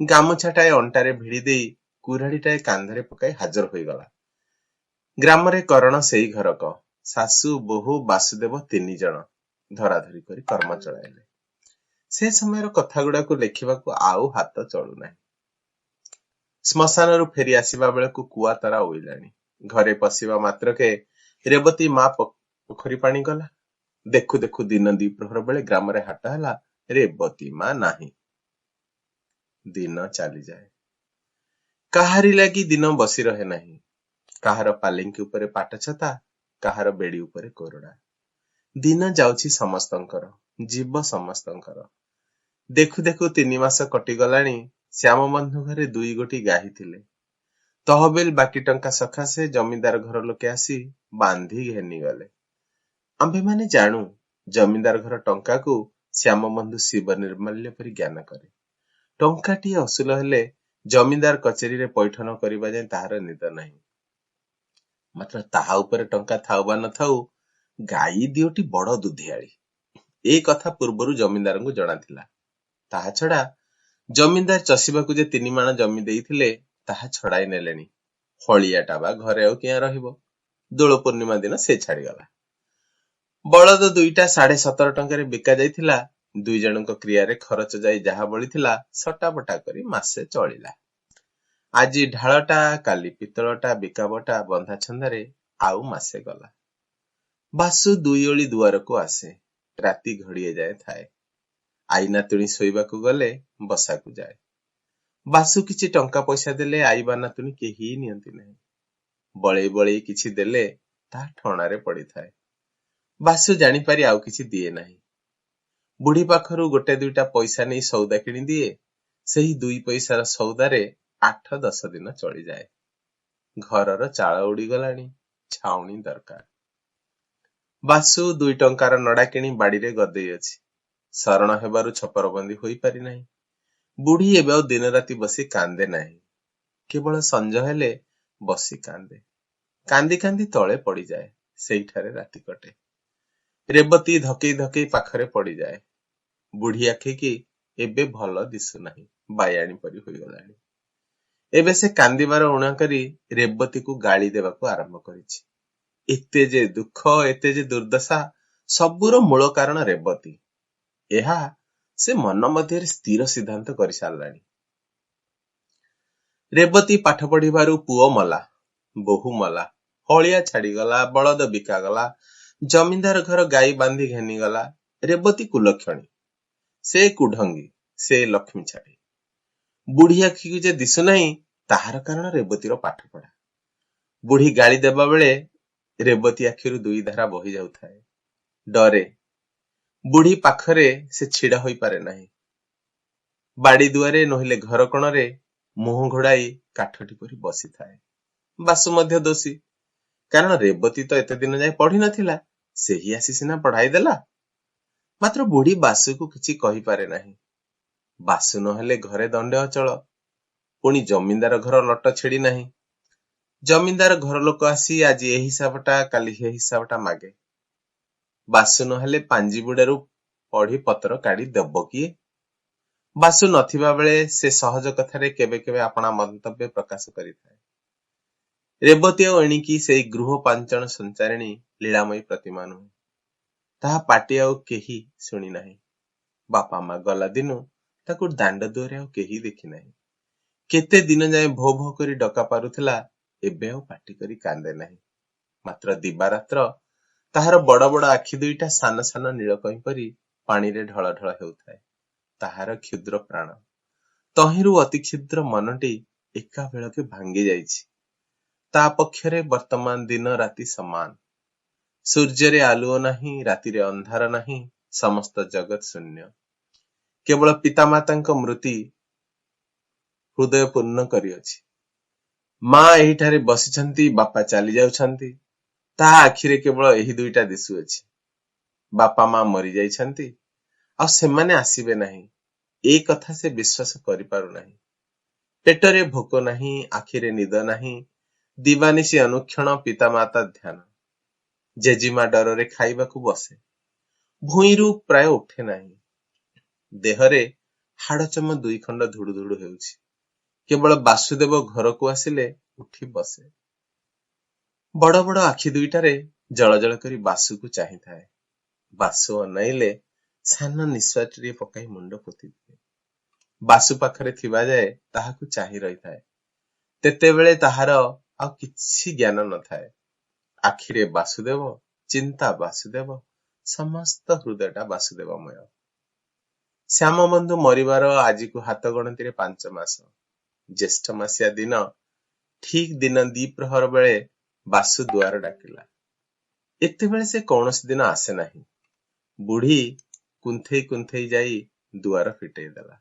ଗାମୁଛାଟାଏ ଅଣ୍ଟାରେ ଭିଡ଼ି ଦେଇ କୁରାଢ଼ୀଟାଏ କାନ୍ଧରେ ପକାଇ ହାଜର ହୋଇଗଲା। ଗ୍ରାମରେ କରଣ ସେଇ ଘରକ। ଶାଶୁ, ବୋହୂ, ବାସୁଦେବ 3 ଜଣ ଧରାଧରି କରି କର୍ମ ଚଳାଇଲେ। ସେ ସମୟର କଥାଗୁଡାକୁ ଲେଖିବାକୁ ଆଉ ହାତ ଚଳୁନାହିଁ। ଶ୍ମଶାନରୁ ଫେରି ଆସିବା ବେଳକୁ କୁଆ ତରା ଓଇଲାଣି। ଘରେ ପଶିବା ମାତ୍ରକେ ରେବତୀ ମା ପୋଖରୀ ପାଣି ଗଲା। ଦେଖୁ ଦେଖୁ ଦିନ 2 ପ୍ରହର ବେଳେ ଗ୍ରାମରେ ହାଟ ହେଲା। ରେବତୀ ମା ନାହିଁ। ଦିନ ଚାଲିଯାଏ। କାହାରି ଲାଗି ଦିନ ବସି ରହେ ନାହିଁ। କାହାର ପାଲିଙ୍କି ଉପରେ ପାଟଛତା, କାହାର ବେଡି ଉପରେ କୋରଡା। ଦିନ ଯାଉଛି ସମସ୍ତଙ୍କର, ଯିବ ସମସ୍ତଙ୍କର। ଦେଖୁ ଦେଖୁ 3 ମାସ କଟିଗଲାଣି। ଶ୍ୟାମବନ୍ଧୁ ଘରେ 2 ଗୋଟି ଗାଈ ଥିଲେ। ତହବିଲ ବାକି ଟଙ୍କା ସକାଶେ ଜମିଦାର ଘର ଲୋକେ ଆସି ବାନ୍ଧି ଘେନିଗଲେ। ଆମ୍ଭେମାନେ ଜାଣୁ, ଜମିଦାର ଘର ଟଙ୍କାକୁ ଶ୍ୟାମବନ୍ଧୁ ଶିବ ନିର୍ମାଲ୍ୟ ପରି ଜ୍ଞାନ କରେ। ଟଙ୍କାଟିଏ ଅସୁଲ ହେଲେ ଜମିଦାର କଚେରୀରେ ପୈଠ ନ କରିବା ଯାଏ ତାହାର ନିଦ ନାହିଁ। ମାତ୍ର ତାହା ଉପରେ ଟଙ୍କା ଥାଉ ବା ନଥାଉ, ଗାଈ 2ଟି ବଡ ଦୁଧିଆଳି। ଏ କଥା ପୂର୍ବରୁ ଜମିଦାରଙ୍କୁ ଜଣାଥିଲା। ତାହା ଛଡା ଜମିଦାର ଚଷିବାକୁ ଯେ 3 ମାଣ ଜମି ଦେଇଥିଲେ, ତାହା ଛଡାଇ ନେଲେଣି। ହଳିଆଟା ବା ଘରେ ଆଉ କିଆଁ ରହିବ? ଦୋଳ ପୂର୍ଣ୍ଣିମା ଦିନ ସେ ଛାଡିଗଲା। ବଳଦ 2ଟା 17.5 ଟଙ୍କାରେ ବିକା ଯାଇଥିଲା। 2 ଜଣଙ୍କ କ୍ରିୟାରେ ଖରଚ ଯାଇ ଯାହା ବଳିଥିଲା, ସଟାବଟା କରି ମାସେ ଚଳିଲା। ଆଜି ଢାଳଟା, କାଲି ପିତ୍ତଳଟା ବିକାବଟା ବନ୍ଧା ଛନ୍ଦାରେ ଆଉ ମାସେ ଗଲା। ବାସୁ 2 ଓଳି ଦୁଆରକୁ ଆସେ। ରାତି ଘଡ଼ିଏ ଯାଏ ଥାଏ। ଆଇ ନାତୁଣୀ ଶୋଇବାକୁ ଗଲେ ବସାକୁ ଯାଏ। ବାସୁ କିଛି ଟଙ୍କା ପଇସା ଦେଲେ ଆଇ ବା ନାତୁଣୀ କେହି ନିଅନ୍ତି ନାହିଁ। ବଳେଇ ବଳେଇ କିଛି ଦେଲେ ତାହା ଠଣାରେ ପଡିଥାଏ। ବାସୁ ଜାଣିପାରି ଆଉ କିଛି ଦିଏ ନାହିଁ। ବୁଢୀ ପାଖରୁ 1-2ଟା ପଇସା ନେଇ ସଉଦା କିଣିଦିଏ। ସେହି 2 ପଇସାର ସଉଦାରେ 8-10 ଦିନ ଚଳିଯାଏ। ଘରର ଚାଳ ଉଡ଼ିଗଲାଣି, ଛାଉଣି ଦରକାର। ବାସୁ 2 ଟଙ୍କାର ନଡା କିଣି ବାଡିରେ ଗଦେଇ ଅଛି। ଶରଣ ହେବାରୁ ଛପରବନ୍ଦୀ ହୋଇପାରି ନାହିଁ। ବୁଢୀ ଏବେ ଆଉ ଦିନ ରାତି ବସି କାନ୍ଦେ ନାହିଁ। କେବଳ ସଞ୍ଜ ହେଲେ ବସି କାନ୍ଦେ। କାନ୍ଦି କାନ୍ଦି ତଳେ ପଡିଯାଏ। ସେଇଠାରେ ରାତି କଟେ। ରେବତୀ ଧକେଇ ଧକେଇ ପାଖରେ ପଡିଯାଏ। ବୁଢୀ ଆଖିକି ଏବେ ଭଲ ଦିଶୁନାହିଁ, ବାୟାଣୀ ପରି ହୋଇଗଲାଣି। ଏବେ ସେ କାନ୍ଦିବାର ଉଣା କରି ରେବତୀକୁ ଗାଳି ଦେବାକୁ ଆରମ୍ଭ କରିଛି। ଏତେ ଯେ ଦୁଃଖ, ଏତେ ଯେ ଦୁର୍ଦ୍ଦଶା, ସବୁର ମୂଳ କାରଣ ରେବତୀ। ଏହା ସେ ମନ ମଧ୍ୟରେ ସ୍ଥିର ସିଦ୍ଧାନ୍ତ କରିସାରିଲାଣି। ରେବତୀ ପାଠ ପଢିବାରୁ ପୁଅ ମଲା, ବୋହୂ ମଲା, ହଳିଆ ଛାଡିଗଲା, ବଳଦ ବିକାଗଲା, ଜମିଦାର ଘର ଗାଈ ବାନ୍ଧି ଘେନିଗଲା। ରେବତୀ କୁଲକ୍ଷଣୀ, ସେ କୁଢଙ୍ଗୀ, ସେ ଲକ୍ଷ୍ମୀ ଛାଡି। ବୁଢୀ ଆଖିକୁ ଯେ ଦିଶୁନାହିଁ, ତାହାର କାରଣ ରେବତୀର ପାଠପଢା। ବୁଢୀ ଗାଳି ଦେବା ବେଳେ ରେବତୀ ଆଖିରୁ 2 ଧାରା ବହି ଯାଉଥାଏ। ଡରେ। ବୁଢୀ ପାଖରେ ସେ ଛିଡା ହୋଇପାରେ ନାହିଁ। ବାଡି ଦୁଆରେ ନହେଲେ ଘର କୋଣରେ ମୁହଁ ଘୋଡାଇ କାଠଟି ପରି ବସିଥାଏ। ବାସୁ ମଧ୍ୟ ଦୋଷୀ। କାରଣ ରେବତୀ ତ ଏତେ ଦିନ ଯାଏ ପଢି ନଥିଲା, ସେହି ଆସି ସିନା ପଢାଇ ଦେଲା। ମାତ୍ର ବୁଢୀ ବାସୁକୁ କିଛି କହିପାରେ ନାହିଁ। ବାସୁ ନହେଲେ ଘରେ ଦଣ୍ଡେ ଅଚଳ। ପୁଣି ଜମିଦାର ଘର ଲଟ ଛିଡି ନାହିଁ। ଜମିଦାର ଘର ଲୋକ ଆସି ଆଜି ଏ ହିସାବଟା, କାଲି ଏ ହିସାବଟା ମାଗେ। ବାସୁ ନହେଲେ ପାଞ୍ଜି ବୁଡାରୁ ପଢି ପତ୍ର କାଢି ଦେବ କିଏ? ବାସୁ ନଥିବା ବେଳେ ସେ ସହଜ କଥାରେ କେବେ କେବେ ଆପଣା ମନ୍ତବ୍ୟ ପ୍ରକାଶ କରିଥାଏ। ରେବତୀ ଆଉ ଏଣିକି ସେଇ ଗୃହ ପାଞ୍ଚଣ ସଞ୍ଚାରିଣୀ ଲୀଳାମୟୀ ପ୍ରତିମା ନୁହେଁ। ତାହା ପାଟି ଆଉ କେହି ଶୁଣି ନାହିଁ। ବାପା ମା ଗଲା ଦିନୁ ତାକୁ ଦାଣ୍ଡ ଦୁଆରେ ଆଉ କେହି ଦେଖି ନାହିଁ। କେତେ ଦିନ ଯାଏ ଭୋ ଭୋ କରି ଡକା ପାରୁଥିଲା, ଏବେ ଆଉ ପାଟି କରି କାନ୍ଦେ ନାହିଁ। ମାତ୍ର ଦିବାରାତ୍ର ତାହାର ବଡ ବଡ ଆଖି ଦୁଇଟା ସାନ ସାନ ନୀଳକଇଁ ପରି ପାଣିରେ ଢଳ ଢଳ ହେଉଥାଏ। ତାହାର କ୍ଷୁଦ୍ର ପ୍ରାଣ, ତହିଁରୁ ଅତି କ୍ଷୁଦ୍ର ମନଟି ଏକାବେଳକେ ଭାଙ୍ଗି ଯାଇଛି। ତା ପକ୍ଷରେ ବର୍ତ୍ତମାନ ଦିନ ରାତି ସମାନ। ସୂର୍ଯ୍ୟରେ ଆଲୁଅ ନାହିଁ, ରାତିରେ ଅନ୍ଧାର ନାହିଁ, ସମସ୍ତ ଜଗତ ଶୂନ୍ୟ। କେବଳ ପିତାମାତାଙ୍କ ମୃତ୍ୟୁ ହୃଦୟ ପୂର୍ଣ୍ଣ କରିଅଛି। ମା ଏହିଠାରେ ବସିଛନ୍ତି, ବାପା ଚାଲି ଯାଉଛନ୍ତି। ତା ଆଖିରେ କେବଳ ଏହି ଦୁଇଟା ଦିଶୁଅଛି। ବାପା ମା ମରିଯାଇଛନ୍ତି, ଆଉ ସେମାନେ ଆସିବେ ନାହିଁ, ଏ କଥା ସେ ବିଶ୍ୱାସ କରିପାରୁନାହିଁ। ପେଟରେ ଭୋକ ନାହିଁ, ଆଖିରେ ନିଦ ନାହିଁ, ଦିବାନିଶି ଅନୁକ୍ଷଣ ପିତାମାତା ଧ୍ୟାନ। ଜେଜିମା ଡରରେ ଖାଇବାକୁ ବସେ, ଭୂଇଁରୁ ପ୍ରାୟ ଉଠେ ନାହିଁ। ଦେହରେ ହାଡଚମ ଦୁଇ ଖଣ୍ଡ ଧୁଡୁ ଧୁଡୁ ହେଉଛି। କେବଳ ବାସୁଦେବ ଘରକୁ ଆସିଲେ ଉଠି ବସେ। ବଡ ବଡ ଆଖି ଦୁଇଟାରେ ଜଳ ଜଳ କରି ବାସୁକୁ ଚାହିଁଥାଏ। ବାସୁ ଅନାଇଲେ ସାନ ନିଶ୍ୱାସଟିଏ ପକାଇ ମୁଣ୍ଡ ପୋତିଦିଏ। ବାସୁ ପାଖରେ ଥିବା ଯାଏ ତାହାକୁ ଚାହିଁ ରହିଥାଏ। ତେତେବେଳେ ତାହାର ଆଉ କିଛି ଜ୍ଞାନ ନଥାଏ। ଆଖିରେ ବାସୁଦେବ, ଚିନ୍ତା ବାସୁଦେବ, ସମସ୍ତ ହୃଦୟଟା ବାସୁଦେବମୟ। ଶ୍ୟାମବନ୍ଧୁ ମରିବାର ଆଜିକୁ ହାତ ଗଣତିରେ 5 ମାସ। ଜ୍ୟେଷ୍ଠ ମାସିଆ ଦିନ, ଠିକ ଦିନ ଦ୍ୱିପ୍ରହର ବେଳେ ବାସୁ ଦୁଆର ଡାକିଲା। ଏତେବେଳେ ସେ କୌଣସି ଦିନ ଆସେ ନାହିଁ। ବୁଢୀ କୁନ୍ଥେଇ କୁନ୍ଥେଇ ଯାଇ ଦୁଆର ଫିଟେଇ ଦେଲା।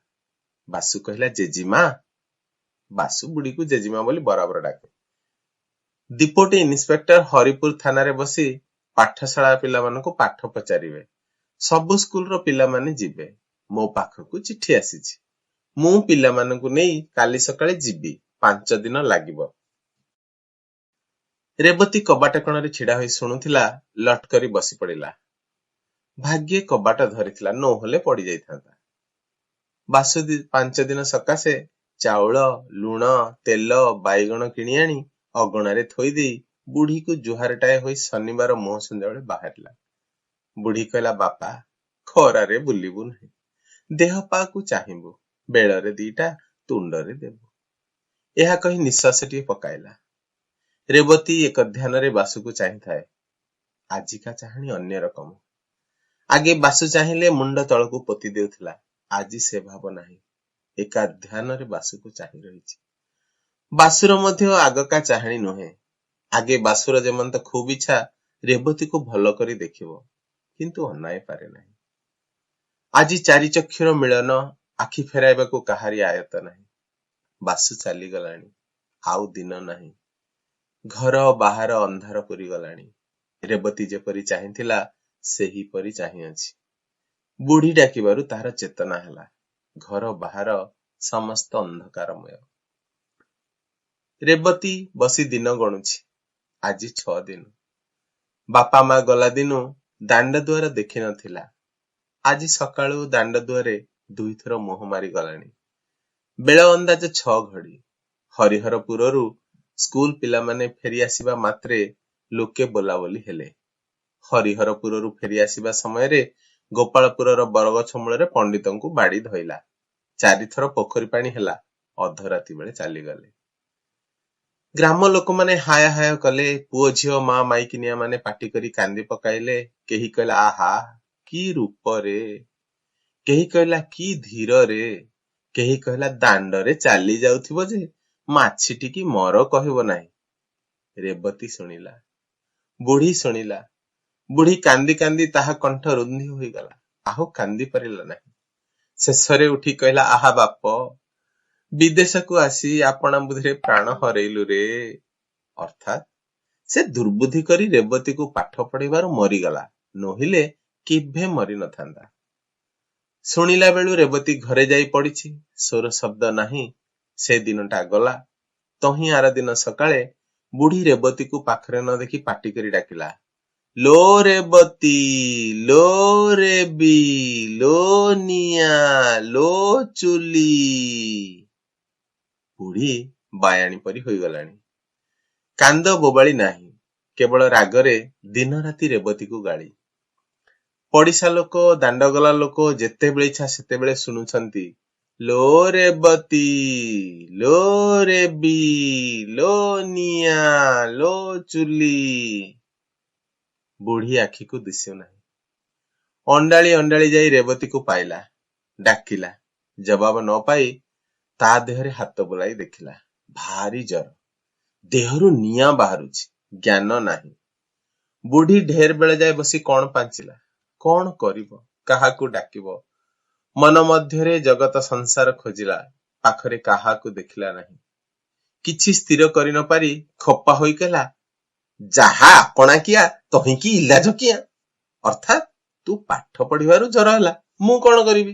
ବାସୁ କହିଲା, ଜେଜିମା। ବାସୁ ବୁଢୀକୁ ଜେଜିମା ବୋଲି ବରାବର ଡାକେ। ଦୀପୋଟି ଇନ୍ସପେକ୍ଟର ହରିପୁର ଥାନାରେ ବସି ପାଠଶାଳା ପିଲାମାନଙ୍କୁ ପାଠ ପଚାରିବେ। ସବୁ ସ୍କୁଲର ପିଲାମାନେ ଯିବେ। ମୋ ପାଖକୁ ଚିଠି ଆସିଛି। ମୁଁ ପିଲାମାନଙ୍କୁ ନେଇ କାଲି ସକାଳେ ଯିବି। 5 ଦିନ ଲାଗିବ। ରେବତୀ କବାଟ କଣରେ ଛିଡା ହୋଇ ଶୁଣୁଥିଲା, ଲଟ୍ କରି ବସି ପଡିଲା। ଭାଗ୍ୟେ କବାଟ ଧରିଥିଲା, ନହେଲେ ପଡି ଯାଇଥାନ୍ତା। ବାସୁ 5 ଦିନ ସକାଶେ ଚାଉଳ, ଲୁଣ, ତେଲ, ବାଇଗଣ କିଣି ଆଣି ଅଗଣାରେ ଥୋଇ ଦେଇ ବୁଢୀକୁ ଜୁହାରଟାଏ ହୋଇ ଶନିବାର ମୁହଁ ସଞ୍ଜବେଳେ ବାହାରିଲା। ବୁଢୀ କହିଲା, ବାପା, ଖରାରେ ବୁଲିବୁ ନାହିଁ। ଦେହ ପାକୁ ଚାହିଁବୁ, ବେଳରେ 2ଟା ତୁଣ୍ଡରେ ଦେବୁ। ଏହା କହି ନିଶ୍ୱାସଟିଏ ପକାଇଲା। ରେବତୀ ଏକ ଧ୍ୟାନରେ ବାସୁକୁ ଚାହିଁଥାଏ। ଆଜିକା ଚାହାଣୀ ଅନ୍ୟ ରକମ। ଆଗେ ବାସୁ ଚାହିଁଲେ ମୁଣ୍ଡ ତଳକୁ ପୋତି ଦେଉଥିଲା। ଆଜି ସେ ଭାବ ନାହିଁ। ଏକା ଧ୍ୟାନରେ ବାସୁକୁ ଚାହିଁ ରହିଛି। ବାସୁର ମଧ୍ୟ ଆଗକା ଚାହାଣୀ ନୁହେଁ। ଆଗେ ବାସୁର ଯେମନ୍ତ ଖୁବ୍ ଇଚ୍ଛା ରେବତୀକୁ ଭଲ କରି ଦେଖିବ, କିନ୍ତୁ ଅନାଇ ପାରେ ନାହିଁ। ଆଜି 4 ଚକ୍ଷୁର ମିଳନ, ଆଖି ଫେରାଇବାକୁ କାହାରି ଆୟତ ନାହିଁ। ବାସୁ ଚାଲିଗଲାଣି, ଆଉ ଦିନ ନାହିଁ। ଘର ବାହାର ଅନ୍ଧାର ପୁରିଗଲାଣି। ରେବତୀ ଯେପରି ଚାହିଁଥିଲା ସେହିପରି ଚାହିଁଅଛି। ବୁଢୀ ଡାକିବାରୁ ତାହାର ଚେତନା ହେଲା। ଘର ବାହାର ସମସ୍ତ ଅନ୍ଧକାରମୟ। ରେବତୀ ବସି ଦିନ ଗଣୁଛି। ଆଜି 6 ଦିନ। ବାପା ମା ଗଲା ଦିନୁ ଦାଣ୍ଡ ଦୁଆର ଦେଖି ନଥିଲା। ଆଜି ସକାଳୁ ଦାଣ୍ଡ ଦୁଆରେ 2 ଥର ମୁହଁ ମାରି ଗଲାଣି। ବେଳ ଅନ୍ଦାଜ 6 ଘଡ଼ି। ହରିହରପୁରରୁ ସ୍କୁଲ ପିଲାମାନେ ଫେରି ଆସିବା ମାତ୍ରେ ଲୋକେ ବୋଲାବୋଲି ହେଲେ। ହରିହରପୁରରୁ ଫେରି ଆସିବା ସମୟରେ ଗୋପାଳପୁରର ବରଗଛ ମୂଳରେ ପଣ୍ଡିତଙ୍କୁ ବାଡି ଧଇଲା। 4 ଥର ପୋଖରୀ ପାଣି ହେଲା। ଅଧରାତି ବେଳେ ଚାଲିଗଲେ। ଗ୍ରାମ ଲୋକମାନେ ହାୟ ହାୟ କଲେ। ପୁଅ ଝିଅ ମା ମାଇକିନିଆ ମାନେ ପାଟି କରି କାନ୍ଦି ପକାଇଲେ। କେହି କହିଲା, ଆହା କି ରୂପରେ, କେହି କହିଲା କି ଧୀରରେ, କେହି କହିଲା ଦାଣ୍ଡରେ ଚାଲି ଯାଉଥିବ ଯେ ମାଛିଟିକି ମର କହିବ ନାହିଁ। ରେବତୀ ଶୁଣିଲା, ବୁଢୀ ଶୁଣିଲା। ବୁଢୀ କାନ୍ଦି କାନ୍ଦି ତାହା କଣ୍ଠ ରୁନ୍ଧି ହୋଇଗଲା। ଆଉ କାନ୍ଦି ପାରିଲା ନାହିଁ। ଶେଷରେ ଉଠି କହିଲା, ଆହା ବାପ, ବିଦେଶକୁ ଆସି ଆପଣା ବୁଦ୍ଧିରେ ପ୍ରାଣ ହରେଇଲୁ ରେ। ଅର୍ଥାତ୍ ସେ ଦୁର୍ବୁଦ୍ଧି କରି ରେବତୀକୁ ପାଠ ପଢେଇବାରୁ ମରିଗଲା, ନୋହିଲେ କେଭେ ମରି ନଥାନ୍ତା। ଶୁଣିଲା ବେଳୁ ରେବତୀ ଘରେ ଯାଇ ପଡିଛି। ସ୍ୱର ଶବ୍ଦ ନାହିଁ। ସେ ଦିନଟା ଗଲା। ତହିଁ ଆର ଦିନ ସକାଳେ ବୁଢୀ ରେବତୀକୁ ପାଖରେ ନ ଦେଖି ପାଟି କରି ଡାକିଲା, ଲୋ ରେବତୀ, ଲୋ ରେବି, ଲୋ ନିଆଁ, ଲୋ ଚୁଲି। ବୁଢୀ ବାୟାଣୀ ପରି ହୋଇଗଲାଣି। କାନ୍ଦ ବୋବାଳି ନାହିଁ। କେବଳ ରାଗରେ ଦିନ ରାତି ରେବତୀକୁ ଗାଳି। ପଡିଶା ଲୋକ, ଦାଣ୍ଡଗଲା ଲୋକ ଯେତେବେଳେ ଇଚ୍ଛା ସେତେବେଳେ ଶୁଣୁଛନ୍ତି। लो ରେବତୀ, लो ରେବି, लो ନିଆଁ, लो ଚୁଲି। ବୁଢୀ ଆଖିକୁ ଦିଶୁନାହିଁ। ଅଣ୍ଡାଳି ଅଣ୍ଡାଳି ଯାଇ ରେବତୀକୁ ପାଇଲା, ଡାକିଲା। ଜବାବ ନ ପାଇ ତା ଦେହରେ ହାତ ବୁଲାଇ ଦେଖିଲା। ଭାରି ଜର, ଦେହରୁ ନିଆଁ ବାହାରୁଛି, ଜ୍ଞାନ ନାହିଁ। ବୁଢୀ ଢେର ବେଳେ ଯାଏ ବସି କଣ ପାଞ୍ଚିଲା। କଣ କରିବ, କାହାକୁ ଡାକିବ? ମନ ମଧ୍ୟରେ ଜଗତ ସଂସାର ଖୋଜିଲା, ପାଖରେ କାହାକୁ ଦେଖିଲା ନାହିଁ। କିଛି ସ୍ଥିର କରି ନ ପାରି ଖପା ହୋଇ କହିଲା, ଯାହା ଆପଣା କିଆ ତହିଁକି ଇଲାଜ କିଆ? ଅର୍ଥାତ୍ ତୁ ପାଠ ପଢିବାରୁ ଜର ହେଲା, ମୁଁ କଣ କରିବି?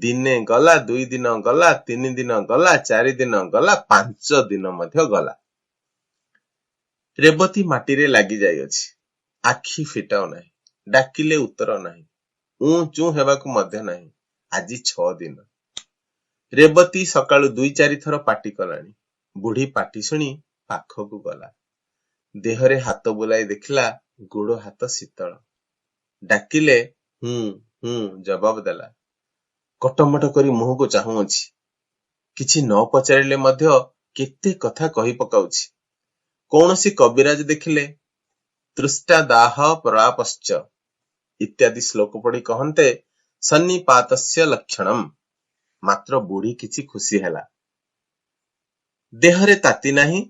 ଦିନେ ଗଲା, 2 ଦିନ ଗଲା, 3 ଦିନ ଗଲା, 4 ଦିନ ଗଲା, 5 ଦିନ ମଧ୍ୟ ଗଲା। ରେବତୀ ମାଟିରେ ଲାଗି ଯାଇଅଛି, ଆଖି ଫିଟାଉ ନାହିଁ, ଡାକିଲେ ଉତ୍ତର ନାହିଁ, ଉଁ ଚୁଁ ହେବାକୁ ମଧ୍ୟ ନାହିଁ। ଆଜି 6 ଦିନ। ରେବତୀ ସକାଳୁ 2-4 ଥର ପାଟି କଲାଣି। ବୁଢୀ ପାଟି ଶୁଣି ପାଖକୁ ଗଲା। ଦେହରେ ହାତ ବୁଲାଇ ଦେଖିଲା, ଗୋଡ ହାତ ଶୀତଳ। ଡାକିଲେ ହୁଁ ହୁଁ ଜବାବ ଦେଲା। କଟମଟ କରି ମୁହଁକୁ ଚାହୁଁଅଛି। କିଛି ନ ପଚାରିଲେ ମଧ୍ୟ କେତେ କଥା କହି ପକାଉଛି। କୌଣସି କବିରାଜ ଦେଖିଲେ ତୃଷ୍ଟା ଦାହ ପ୍ରଳାପଶ୍ଚ ଇତ୍ୟାଦି ଶ୍ଲୋକ ପଢି କହନ୍ତେ ସନ୍ନିପାତସ୍ୟ ଲକ୍ଷଣମ୍। ମାତ୍ର ବୁଢୀ କିଛି ଖୁସି ହେଲା। ଦେହରେ ତାତି ନାହିଁ,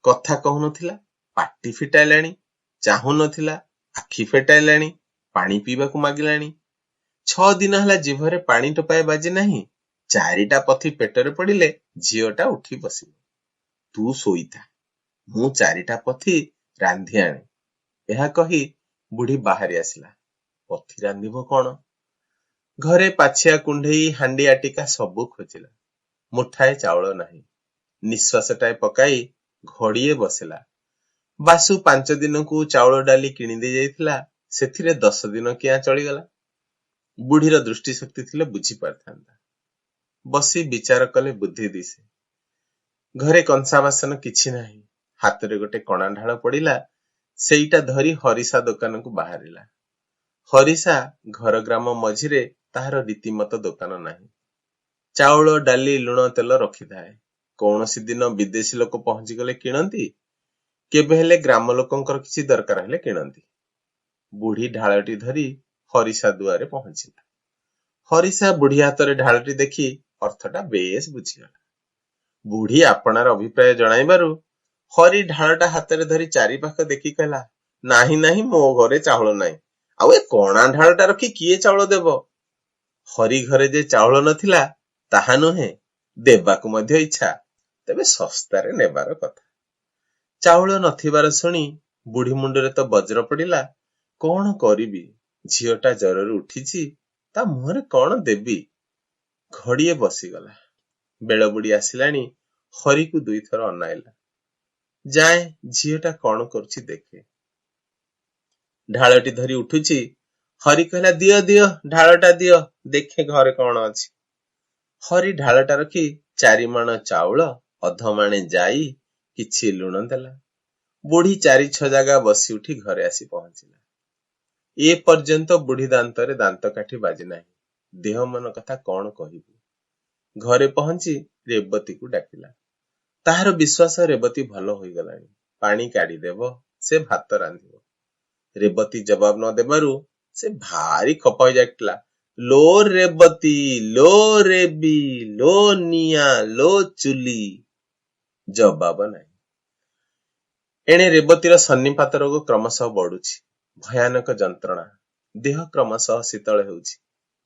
କଥା କହୁନଥିଲା, ପାଟି ଫିଟାଇଲାଣି, ଚାହୁଁନଥିଲା, ଆଖି ଫେଟାଇଲାଣି, ପାଣି ପିଇବାକୁ ମାଗିଲାଣି। 6 ଦିନ ହେଲା ଜିଭରେ ପାଣି ଟୋପାଏ ବାଜି ନାହିଁ। 4ଟା ପଥି ପେଟରେ ପଡିଲେ ଝିଅଟା ଉଠି ବସିବ। ତୁ ଶୋଇଥା, ମୁଁ 4ଟା ପଥି ରାନ୍ଧି ଆଣେ। ଏହା କହି ବୁଢୀ ବାହାରି ଆସିଲା। ପଥି ରାନ୍ଧିବ କଣ? ଘରେ ପାଛିଆ କୁଣ୍ଢେଇ ହାଣ୍ଡି ଆଟିକା ସବୁ ଖୋଜିଲା, ମୁଠାଏ ଚାଉଳ ନାହିଁ। ନିଶ୍ୱାସଟାଏ ପକାଇ ଘଡ଼ିଏ ବସିଲା। ବାସୁ 5 ଦିନକୁ ଚାଉଳ ଡାଲି କିଣି ଦେଇ ଯାଇଥିଲା, ସେଥିରେ 10 ଦିନ କିଆଁ ଚଳିଗଲା। ବୁଢୀର ଦୃଷ୍ଟିଶକ୍ତି ଥିଲେ ବୁଝି ପାରିଥାନ୍ତା। ବସି ବିଚାର କଲେ ବୁଦ୍ଧି ଦିଶେ। ଘରେ କଂସା ବାସନ କିଛି ନାହିଁ। ହାତରେ ଗୋଟେ କଣା ଢାଳ ପଡିଲା, ସେଇଟା ଧରି ହରିସା ଦୋକାନକୁ ବାହାରିଲା। ହରିସା ଘର ଗ୍ରାମ ମଝିରେ, ତାହାର ରୀତିମତ ଦୋକାନ ନାହିଁ। ଚାଉଳ ଡାଲି ଲୁଣ ତେଲ ରଖିଥାଏ। କୌଣସି ଦିନ ବିଦେଶୀ ଲୋକ ପହଞ୍ଚିଗଲେ କିଣନ୍ତି, କେବେ ହେଲେ ଗ୍ରାମ ଲୋକଙ୍କର କିଛି ଦରକାର ହେଲେ କିଣନ୍ତି। ବୁଢୀ ଢାଳଟି ଧରି ହରିସା ଦୁଆରେ ପହଞ୍ଚିଲା। ହରିସା ବୁଢୀ ହାତରେ ଢାଳଟି ଦେଖି ଅର୍ଥଟା ବେଶ ବୁଝିଗଲା। ବୁଢୀ ଆପଣାର ଅଭିପ୍ରାୟ ଜଣାଇବାରୁ ହରି ଢାଳଟା ହାତରେ ଧରି ଚାରିପାଖ ଦେଖି କହିଲା, ନାହିଁ ନାହିଁ, ମୋ ଘରେ ଚାଉଳ ନାହିଁ। ଆଉ ଏ କଣା ଢାଳଟା ରଖି କିଏ ଚାଉଳ ଦେବ? ହରି ଘରେ ଯେ ଚାଉଳ ନଥିଲା ତାହା ନୁହେଁ, ଦେବାକୁ ମଧ୍ୟ ଇଚ୍ଛା, ତେବେ ଶସ୍ତାରେ ନେବାର କଥା। ଚାଉଳ ନଥିବାର ଶୁଣି ବୁଢୀ ମୁଣ୍ଡରେ ତ ବଜ୍ର ପଡିଲା। କଣ କରିବି? ଝିଅଟା ଜ୍ୱରରୁ ଉଠିଛି, ତା ମୁହଁରେ କଣ ଦେବି? ଘଡ଼ିଏ ବସିଗଲା। ବେଳ ବୁଡି ଆସିଲାଣି। ହରିକୁ 2 ଥର ଅନାଇଲା। ଯାଏ ଝିଅଟା କଣ କରୁଛି ଦେଖେ। ଢାଳଟି ଧରି ଉଠୁଛି। ହରି କହିଲା, ଦିଅ ଦିଅ, ଢାଳଟା ଦିଅ, ଦେଖେ ଘରେ କଣ ଅଛି। ହରି ଢାଳଟା ରଖି 4 ମାଣ ଚାଉଳ, ଅଧମାଣେ ଜାଇ, କିଛି ଲୁଣ ଦେଲା। ବୁଢୀ 4-6 ଜାଗା ବସି ଉଠି ଘରେ ଆସି ପହଞ୍ଚିଲା। ଏ ପର୍ଯ୍ୟନ୍ତ ବୁଢୀ ଦାନ୍ତରେ ଦାନ୍ତ କାଠି ବାଜି ନାହିଁ। ଦେହ ମନ କଥା କଣ କହିବୁ? ଘରେ ପହଞ୍ଚି ରେବତୀକୁ ଡାକିଲା। ତାହାର ବିଶ୍ୱାସ ରେବତୀ ଭଲ ହୋଇଗଲାଣି। ପାଣି କାଢିଦେବ, ସେ ଭାତ ରାନ୍ଧିବ। ରେବତୀ ଜବାବ ନ ଦେବାରୁ ସେ ଭାରି ଖପା ହୋଇ ଯାଇଥିଲା। ଲୋ ରେବତୀ, ଲୋ ରେବି, ଲୋ ନିଆଁ, ଲୋ ଚୁଲି। ଜବାବ ନାହିଁ। ଏଣେ ରେବତୀର ସନ୍ନିପାତ ରୋଗ କ୍ରମଶଃ ବଢୁଛି। ଭୟାନକ ଯନ୍ତ୍ରଣା। ଦେହ କ୍ରମଶଃ ଶୀତଳ ହେଉଛି।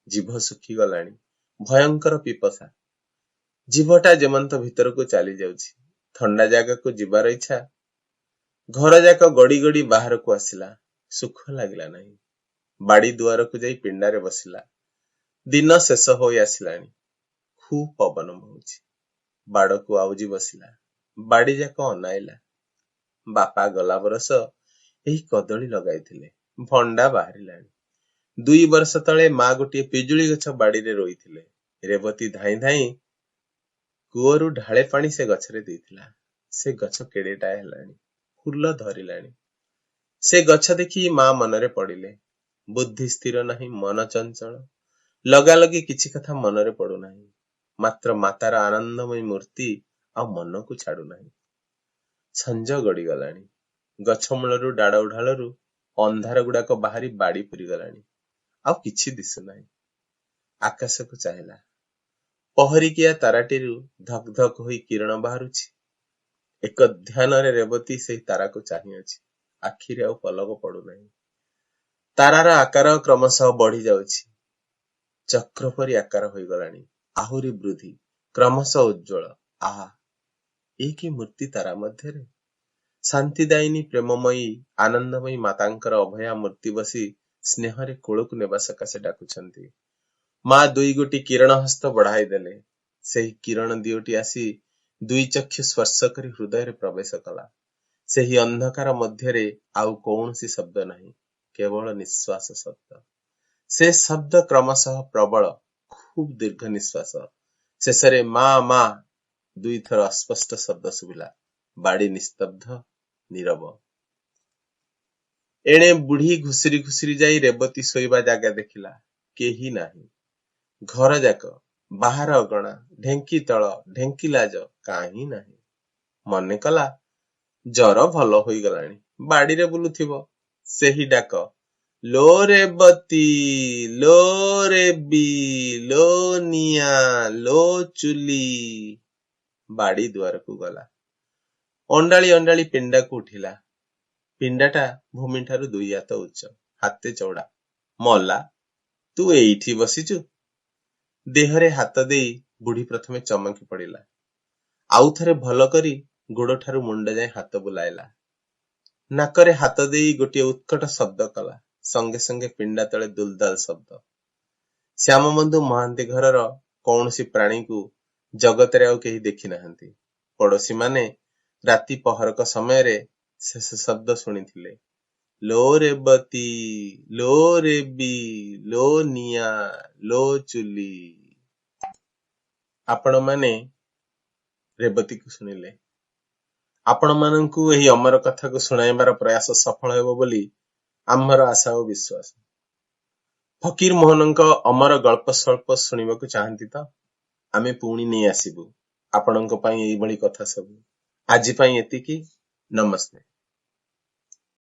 ଜିଭ ଶୁଖିଗଲାଣି। ଭୟଙ୍କର ପିପସା। ଜିଭଟା ଯେମନ୍ତ ଭିତରକୁ ଚାଲି ଯାଉଛି। ଥଣ୍ଡା ଜାଗାକୁ ଯିବାର ଇଚ୍ଛା। ଘର ଯାକ ଗଡି ଗଡି ବାହାରକୁ ଆସିଲା। ସୁଖ ଲାଗିଲା ନାହିଁ। ବାଡି ଦୁଆରକୁ ଯାଇ ପିଣ୍ଡାରେ ବସିଲା। ଦିନ ଶେଷ ହୋଇ ଆସିଲାଣି। ଖୁବ୍ ପବନ ବହୁଛି। ବାଡକୁ ଆଉଜି ବସିଲା। ବାଡି ଯାକ ଅନାଇଲା। ବାପା ଗଲା ବରଷ ଏହି କଦଳୀ ଲଗାଇଥିଲେ। ଭଣ୍ଡା ବାହାରିଲାଣି। 2 ବର୍ଷ ତଳେ ମା ଗୋଟିଏ ପିଜୁଳି ଗଛ ବାଡିରେ ରୋଇଥିଲେ। ରେବତୀ ଧାଇଁ ଧାଇଁ କୂଅରୁ ଢାଳେ ପାଣି ସେ ଗଛରେ ଦେଇଥିଲା। ସେ ଗଛ କେଡେଟାଏ ହେଲାଣି। ଫୁଲ ଧରିଲାଣି। ସେ ଗଛ ଦେଖି ମା ମନରେ ପଡିଲେ। ବୁଦ୍ଧି ସ୍ଥିର ନାହିଁ, ମନ ଚଞ୍ଚଳ। ଲଗାଲଗି କିଛି କଥା ମନରେ ପଡୁନାହିଁ। ମାତ୍ର ମାତାର ଆନନ୍ଦମୟୀ ମୂର୍ତ୍ତି ଆଉ ମନକୁ ଛାଡୁନାହିଁ। ସଞ୍ଜ ଗଡିଗଲାଣି। ଗଛ ମୂଳରୁ ଡାଳ ଢାଳରୁ ଅନ୍ଧାର ଗୁଡାକ ବାହାରି ବାଡି ପୁରିଗଲାଣି। ଆଉ କିଛି ଦିଶୁନାହିଁ। ଆକାଶକୁ ଚାହିଁଲା। ପହରିକିଆ ତାରାଟିରୁ ଧକ ଧକ ହୋଇ କିରଣ ବାହାରୁଛି। ଏକ ଧ୍ୟାନରେ ରେବତୀ ସେହି ତାରାକୁ ଚାହିଁଅଛି। ଆଖିରେ ଆଉ ପଲକ ପଡୁନାହିଁ। ତାରାର ଆକାର କ୍ରମଶଃ ବଢି ଯାଉଛି। ଚକ୍ର ପରି ଆକାର ହୋଇଗଲାଣି। ଆହୁରି ବୃଦ୍ଧି, କ୍ରମଶଃ ଉଜ୍ଜ୍ୱଳ। ଆହା, ଏ କି ମୂର୍ତ୍ତି ତାରା ମଧ୍ୟରେ! ଶାନ୍ତିଦାୟିନୀ ପ୍ରେମମୟୀ ଆନନ୍ଦମୟୀ ମାତାଙ୍କର ଅଭୟା ମୂର୍ତ୍ତି ବସି ସ୍ନେହରେ କୋଳକୁ ନେବା ସକାଶେ ଡାକୁଛନ୍ତି। ମା ଦୁଇ ଗୋଟି କିରଣ ହସ୍ତ ବଢାଇ ଦେଲେ। ସେହି କିରଣ ଦିଓଟି ଆସି ଦୁଇ ଚକ୍ଷୁ ସ୍ପର୍ଶ କରି ହୃଦୟରେ ପ୍ରବେଶ କଲା। ସେହି ଅନ୍ଧକାର ମଧ୍ୟରେ ଆଉ କୌଣସି ଶବ୍ଦ ନାହିଁ, କେବଳ ନିଶ୍ୱାସ ଶବ୍ଦ। ସେ ଶବ୍ଦ କ୍ରମଶଃ ପ୍ରବଳ, ଖୁବ୍ ଦୀର୍ଘ ନିଶ୍ୱାସ। ଶେଷରେ ମା ମା ଦୁଇଥର ଅସ୍ପଷ୍ଟ ଶବ୍ଦ ଶୁଭିଲା। ବାଡ଼ି ନିସ୍ତବ୍ଧ, ନୀରବ। ଏଣେ ବୁଢୀ ଘୁଷୁରି ଘୁଷୁରି ଯାଇ ରେବତୀ ଶୋଇବା ଜାଗା ଦେଖିଲା। କେହି ନାହିଁ। ଘର ଯାକ, ବାହାର ଅଗଣା, ଢେଙ୍କି ତଳ, ଢେଙ୍କି ଲାଜ, କାହିଁ ନାହିଁ। ମନେ କଲା ଜର ଭଲ ହୋଇଗଲାଣି। ବାଡିରେ ବୁଲୁଥିବ। ସେହି ଡାକ, ଲୋ ରେବତୀ, ଲୋ ରେବି, ଲୋ ନିଆଁ, ଲୋ ଚୁଲି। ବାଡି ଦୁଆରକୁ ଗଲା। ଅଣ୍ଡାଳି ଅଣ୍ଡାଳି ପିଣ୍ଡାକୁ ଉଠିଲା। ପିଣ୍ଡାଟା ଭୂମିଠାରୁ 2 ହାତ ଉଚ୍ଚ, ହାତେ ଚଉଡା। ମଲା, ତୁ ଏଇଠି ବସିଛୁ? ଦେହରେ ହାତ ଦେଇ ବୁଢୀ ପ୍ରଥମେ ଚମକି ପଡିଲା। ଆଉ ଥରେ ଭଲ କରି ଗୋଡଠାରୁ ମୁଣ୍ଡ ଯାଏ ହାତ ବୁଲାଇଲା। ନାକରେ ହାତ ଦେଇ ଗୋଟିଏ ଉତ୍କଟ ଶବ୍ଦ କଲା। ସଙ୍ଗେ ସଙ୍ଗେ ପିଣ୍ଡା ତଳେ ଦୁଲଦାଲ ଶବ୍ଦ। ଶ୍ୟାମବନ୍ଧୁ ମହାନ୍ତି ଘରର କୌଣସି ପ୍ରାଣୀକୁ ଜଗତରେ ଆଉ କେହି ଦେଖି ନାହାନ୍ତି। ପଡୋଶୀମାନେ ରାତି ପହରକ ସମୟରେ ଶେଷ ଶବ୍ଦ ଶୁଣିଥିଲେ। ଲୋ ରେବତୀ, ଲୋ ରେବି, ଲୋ ନିଆଁ, ଲୋ ଚୁଲି। ଆପଣମାନେ ରେବତୀକୁ ଶୁଣିଲେ। ଆପଣମାନଙ୍କୁ ଏହି ଅମର କଥାକୁ ଶୁଣାଇବାର ପ୍ରୟାସ ସଫଳ ହେବ ବୋଲି ଆମ୍ଭର ଆଶା ଓ ବିଶ୍ୱାସ। ଫକୀର ମୋହନଙ୍କ ଅମର ଗଳ୍ପ ସ୍ୱଳ୍ପ ଶୁଣିବାକୁ ଚାହାନ୍ତି ତ? ଆମେ ପୁଣି ନେଇ ଆସିବୁ ଆପଣଙ୍କ ପାଇଁ ଏଇଭଳି କଥା ସବୁ। ଆଜି ପାଇଁ ଏତିକି। ନମସ୍ତେ।